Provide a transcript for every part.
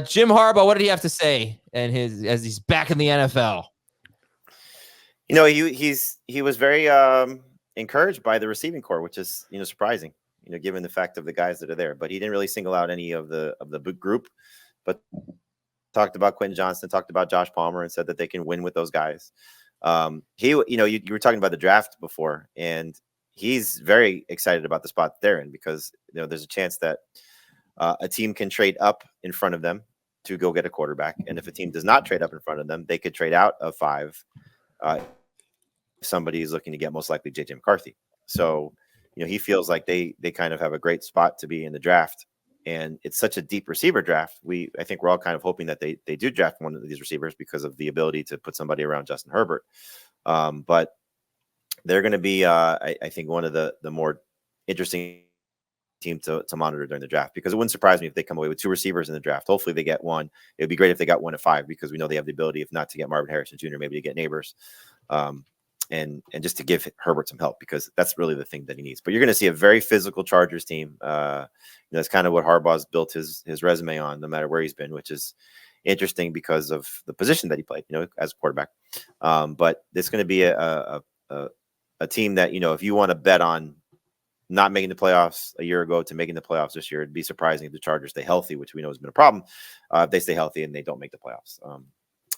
Jim Harbaugh, what did he have to say as he's back in the NFL? He was very encouraged by the receiving core, which is surprising, given the fact of the guys that are there. But he didn't really single out any of the group, but talked about Quentin Johnston, talked about Josh Palmer, and said that they can win with those guys. You were talking about the draft before, and he's very excited about the spot they're in because there's a chance that a team can trade up in front of them to go get a quarterback, and if a team does not trade up in front of them, they could trade out of 5. Somebody is looking to get most likely JJ McCarthy. So, he feels like they kind of have a great spot to be in the draft. And it's such a deep receiver draft. I think we're all kind of hoping that they do draft one of these receivers because of the ability to put somebody around Justin Herbert. But they're going to be, I think, one of the more interesting team to monitor during the draft, because it wouldn't surprise me if they come away with 2 receivers in the draft. Hopefully they get one. It would be great if they got one at 5, because we know they have the ability, if not to get Marvin Harrison Jr., maybe to get Neighbors. And just to give Herbert some help, because that's really the thing that he needs. But you're going to see a very physical Chargers team. That's kind of what Harbaugh's built his resume on, no matter where he's been, which is interesting because of the position that he played, as a quarterback. But it's going to be a team that, if you want to bet on not making the playoffs a year ago to making the playoffs this year, it'd be surprising if the Chargers stay healthy, which we know has been a problem. If they stay healthy and they don't make the playoffs.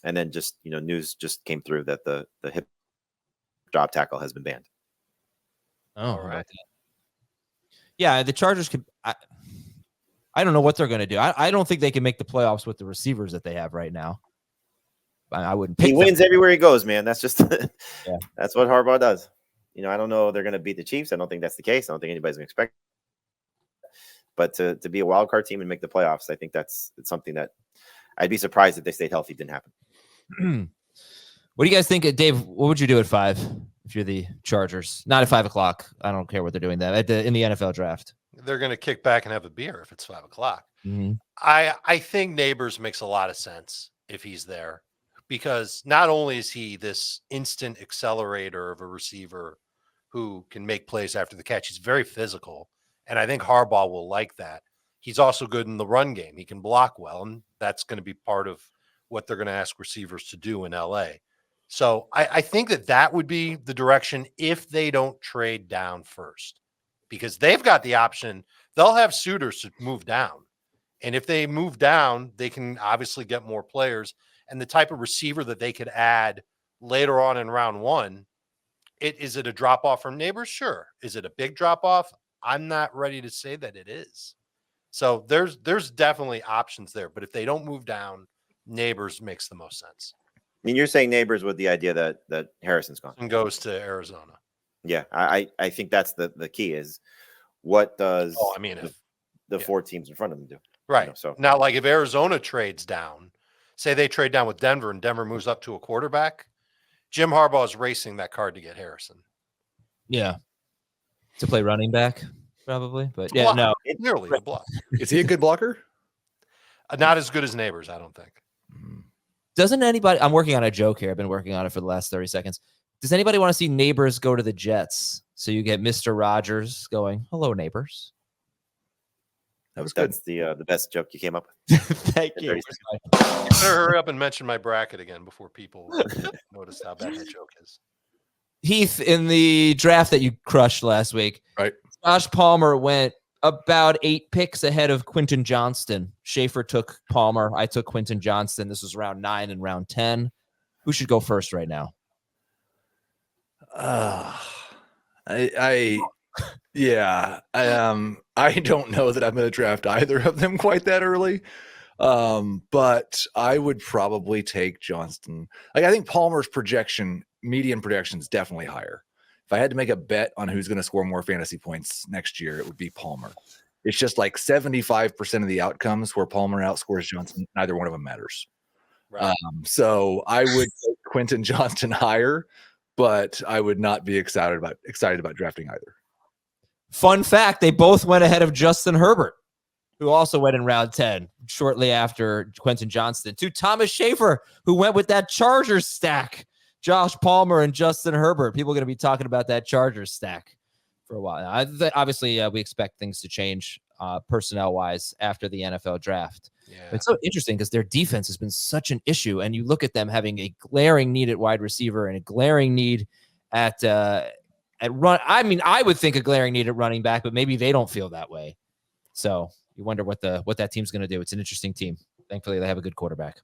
And then just, news just came through that the hip drop tackle has been banned. Oh, right. Yeah, the Chargers could. I don't know what they're going to do. I don't think they can make the playoffs with the receivers that they have right now. I wouldn't pick. He wins everywhere he goes, man. That's just that's what Harbaugh does. I don't know they're going to beat the Chiefs. I don't think that's the case. I don't think anybody's going to expect. But to be a wild card team and make the playoffs, I think it's something that I'd be surprised if they stayed healthy. It didn't happen. What do you guys think, Dave? What would you do at 5 if you're the Chargers? Not at 5 o'clock. I don't care what they're doing that in the NFL draft. They're going to kick back and have a beer if it's 5 o'clock. Mm-hmm. I think Neighbors makes a lot of sense if he's there, because not only is he this instant accelerator of a receiver who can make plays after the catch, he's very physical, and I think Harbaugh will like that. He's also good in the run game. He can block well, and that's going to be part of what they're going to ask receivers to do in LA. So I think that would be the direction if they don't trade down first, because they've got the option. They'll have suitors to move down. And if they move down, they can obviously get more players. And the type of receiver that they could add later on in round 1, is it a drop-off from Neighbors? Sure. Is it a big drop-off? I'm not ready to say that it is. So there's definitely options there. But if they don't move down, Neighbors makes the most sense. I mean, you're saying Neighbors with the idea that Harrison's gone and goes to Arizona. Yeah, I think that's the key is what does the 4 teams in front of them do? Right. So now, like if Arizona trades down, say they trade down with Denver and Denver moves up to a quarterback, Jim Harbaugh is racing that card to get Harrison. Yeah. To play running back, probably. But yeah, no. Nearly a block. Is he a good blocker? Not as good as Neighbors, I don't think. Doesn't anybody, I'm working on a joke here. I've been working on it for the last 30 seconds. Does anybody want to see Neighbors go to the Jets? So you get Mr. Rogers going, hello, Neighbors. That's the best joke you came up with. Thank you. You better hurry up and mention my bracket again before people notice how bad that joke is. Heath, in the draft that you crushed last week, right? Josh Palmer went about 8 picks ahead of Quentin Johnston. Schaefer took Palmer. I took Quentin Johnston. This was round 9 and round 10. Who should go first right now? I don't know that I'm going to draft either of them quite that early. But I would probably take Johnston. Like, I think Palmer's median projection is definitely higher. If I had to make a bet on who's going to score more fantasy points next year, it would be Palmer. It's just like 75% of the outcomes where Palmer outscores Johnston, neither one of them matters. Right. So I would take Quentin Johnston higher, but I would not be excited about drafting either. Fun fact, they both went ahead of Justin Herbert, who also went in round 10 shortly after Quentin Johnston, to Thomas Schaefer, who went with that Chargers stack. Josh Palmer and Justin Herbert. People are going to be talking about that Chargers stack for a while. Obviously, we expect things to change personnel wise after the NFL draft. Yeah. It's so interesting because their defense has been such an issue, and you look at them having a glaring need at wide receiver and a glaring need at run. I mean, I would think a glaring need at running back, but maybe they don't feel that way. So you wonder what that team's going to do. It's an interesting team. Thankfully, they have a good quarterback.